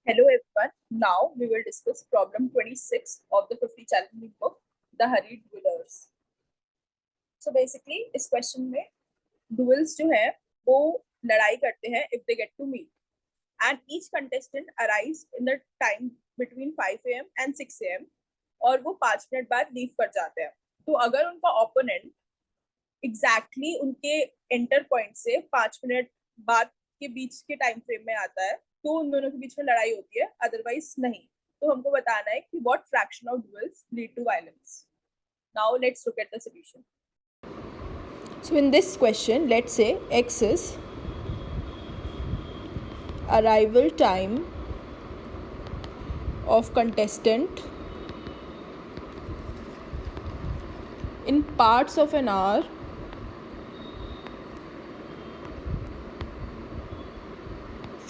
Hello everyone. Now we will discuss problem 26 of the 50 challenging book, The Hurried Duellers. So basically इस question में duels जो है वो लड़ाई करते हैं if they get to meet, and each contestant arrives in the time between 5 a.m. and 6 a.m. और वो 5 मिनट बाद लीव कर जाते हैं. तो अगर उनका ओपोनेंट एग्जैक्टली उनके एंटर पॉइंट से 5 मिनट बाद के बीच के टाइम फ्रेम में आता है तो उन दोनों के बीच में लड़ाई होती है, अदरवाइज नहीं. तो हमको बताना है कि what fraction of duels lead to violence. Now let's look at the solution. So in this question, let's say x is arrival time of contestant in parts of an hour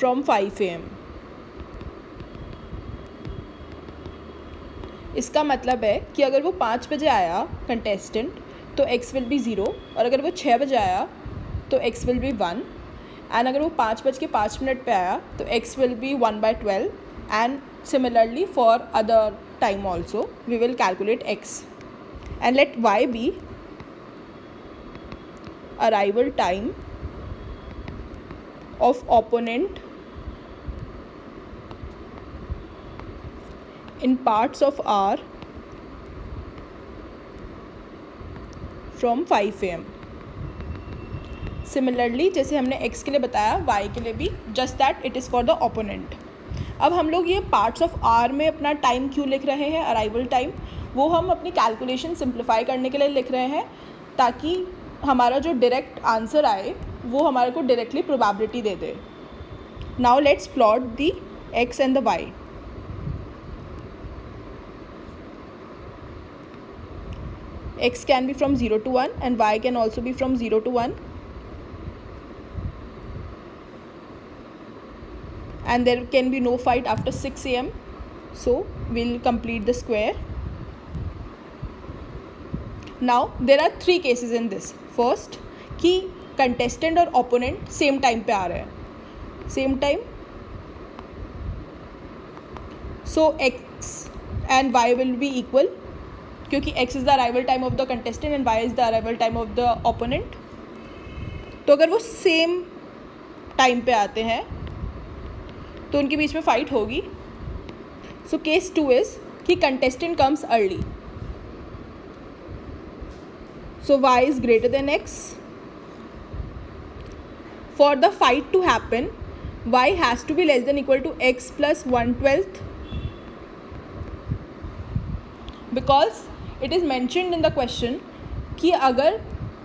from 5 a.m. इसका मतलब है कि अगर वो 5 बजे आया contestant तो x will B 0, और अगर वो 6 बजे आया तो x विल बी 1, एंड अगर वो 5:05 पे आया तो x will be 1/12, and similarly for other time also we will calculate x, and let y be arrival time of opponent in parts of hour from 5 a.m. Similarly जैसे हमने x के लिए बताया y के लिए भी just that it is for the opponent. अब हम लोग ये पार्ट्स ऑफ आर में अपना टाइम क्यों लिख रहे हैं, अराइवल टाइम, वो हम अपनी कैलकुलेशन सिंप्लीफाई करने के लिए लिख रहे हैं ताकि हमारा जो डायरेक्ट आंसर आए वो हमारे को directly probability they they. Now let's plot the x and the y. x can be from 0 to 1 and y can also be from 0 to 1, and there can be no fight after 6 a.m. so we'll complete the square. Now there are 3 cases in this. First कि contestant और opponent same time पे आ रहे हैं, same time, so x and y will be equal क्योंकि x is the arrival time of the contestant and y is the arrival time of the opponent. तो अगर वो same time पे आते हैं तो उनके बीच में फ़ाइट होगी. सो केस 2 इज़ कि contestant comes early, so y is greater than x. For the fight to happen, y has to be less than equal to x plus 1/12, because it is mentioned in the question कि अगर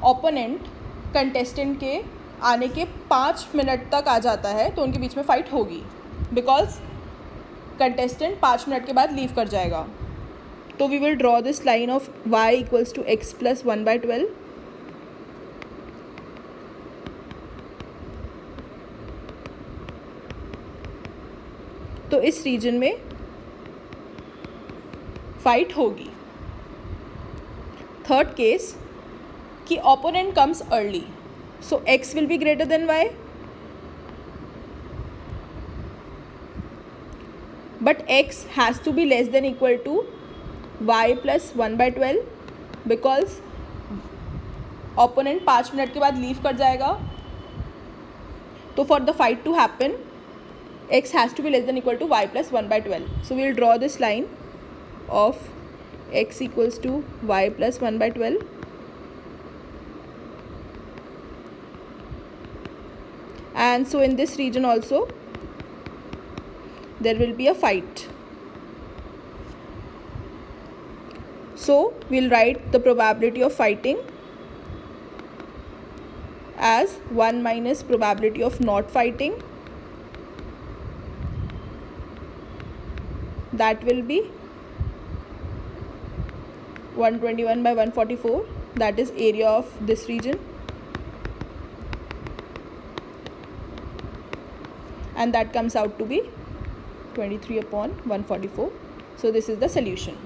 opponent contestant के आने के 5 minute तक आ जाता है तो उनके बीच में फ़ाइट होगी, बिकॉज कंटेस्टेंट 5 मिनट के बाद लीव कर जाएगा. तो we will draw this line of y equals to x plus 1/12. तो इस रीजन में फाइट होगी. थर्ड केस कि opponent comes early, so x will be greater than y, but x has to be less than equal to y plus 1/12 because opponent 5 minute के बाद leave कर जाएगा. तो for the fight to happen x has to be less than equal to y plus 1/12. So we will draw this line of x equals to y plus 1/12, and so in this region also there will be a fight. So we'll write the probability of fighting as 1 minus probability of not fighting, that will be 121 by 144, that is area of this region, and that comes out to be 23/144. So this is the solution.